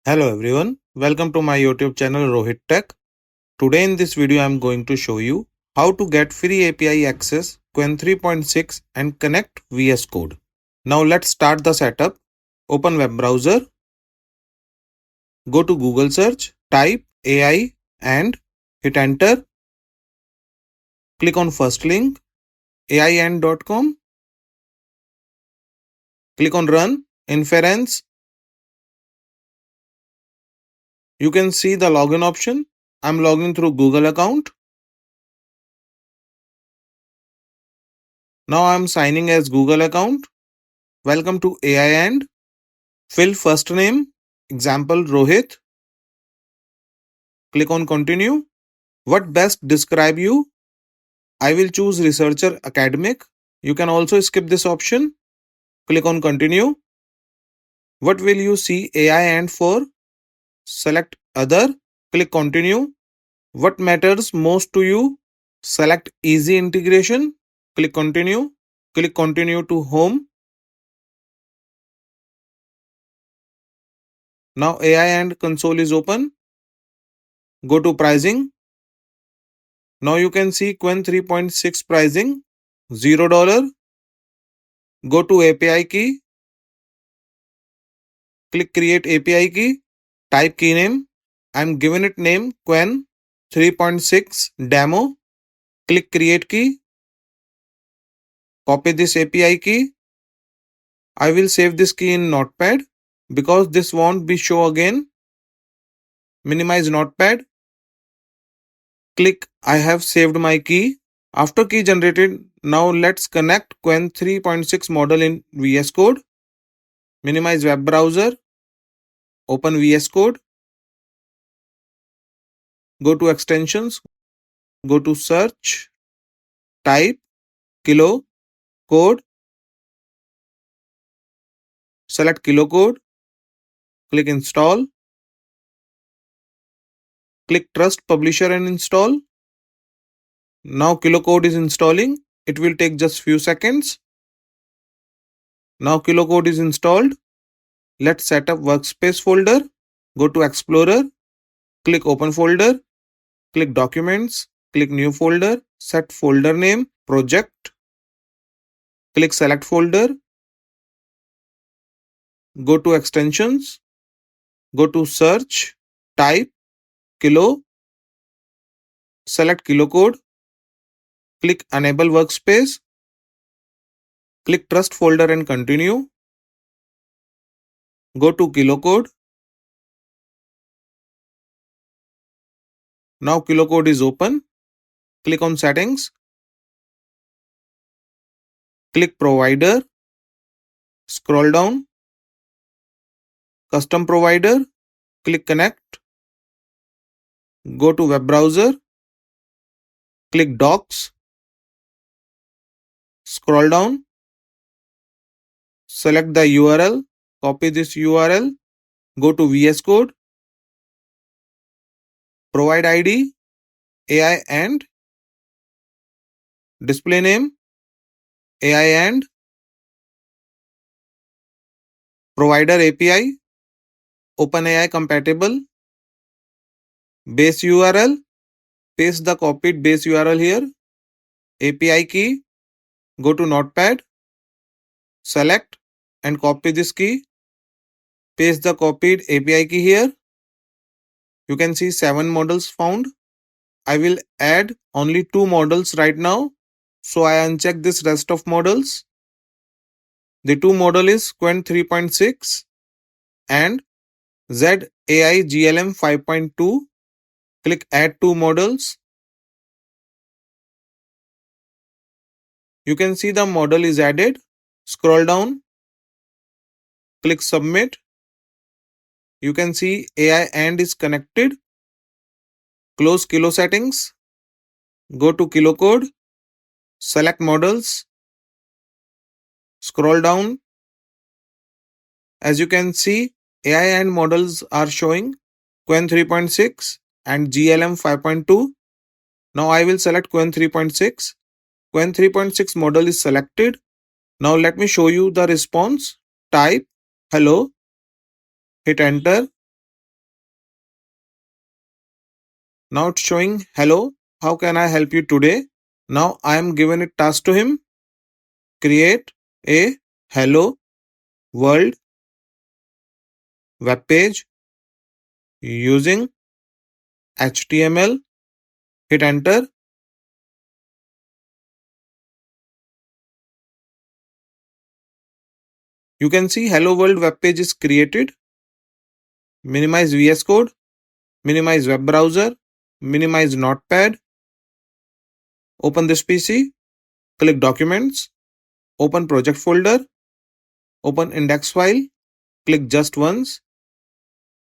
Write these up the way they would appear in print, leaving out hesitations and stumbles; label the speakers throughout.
Speaker 1: Hello everyone, welcome to my YouTube channel Rohit Tech. Today in this video I am going to show you how to get free API access Qwen 3.6 and connect VS Code. Now let's start the setup. Open web browser, go to Google search, type AI and hit enter. Click on first link aiand.com. Click on run inference. You can see the login option. I'm logging through Google account. Now I'm signing as Google account. Welcome to AI and fill first name, example Rohit. Click on continue. What best describe you? I will choose researcher academic. You can also skip this option. Click on continue. What will you see AI and for? Select other. Click continue. What matters most to you? Select easy integration. Click continue. Click continue to home. Now AI and console is open. Go to pricing. Now you can see Qwen 3.6 pricing $0. Go to API key. Click create API key. Type key name. I'm giving it name Qwen 3.6 demo. Click create key. Copy this API key. I will save this key in Notepad because this won't be show again. Minimize Notepad. Click I have saved my key. After key generated, now let's connect Qwen 3.6 model in VS Code. Minimize web browser. Open VS Code. Go to extensions. Go to search. Type kilo code. Select kilo code. Click install. Click trust publisher and install. Now kilo code is installing. It will take just few seconds. Now kilo code is installed. Let's set up workspace folder. Go to explorer. Click open folder. Click documents. Click new folder. Set folder name project. Click select folder. Go to extensions. Go to search. Type kilo. Select kilo code. Click enable workspace. Click trust folder and continue. Go to kilo code. Now kilo code is open. Click on settings. Click provider. Scroll down. Custom provider. Click connect. Go to web browser. Click docs. Scroll down. Select the URL. Copy this URL. Go to VS Code. Provide ID. AI and. Display name. AI and. Provider API. OpenAI compatible. Base URL. Paste the copied base URL here. API key. Go to Notepad. Select and copy this key. Paste the copied API key here. You can see 7 models found. I will add only 2 models right now. So I uncheck this rest of models. The 2 model is Qwen 3.6 and ZAI GLM 5.2. Click add 2 models. You can see the model is added. Scroll down. Click submit. You can see AI and is connected. Close kilo settings. Go to kilo code. Select models. Scroll down. As you can see, AI and models are showing Qwen 3.6 and GLM 5.2. Now I will select Qwen 3.6. Qwen 3.6 model is selected. Now let me show you the response. Type hello. Hit enter. Now it's showing hello. How can I help you today? Now I am given a task to him. Create a hello world web page using HTML. Hit enter. You can see hello world web page is created. Minimize VS Code. Minimize web browser. Minimize notepad. Open this PC. Click documents. Open project folder. Open index file. Click just once.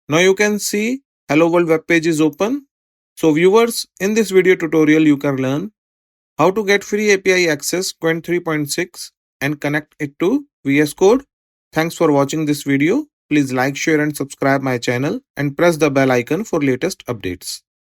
Speaker 1: Now you can see hello world web page is open. So viewers, in this video tutorial you can learn how to get free API access Qwen 3.6 and connect it to VS Code. Thanks for watching this video. Please like, share and subscribe my channel and press the bell icon for latest updates.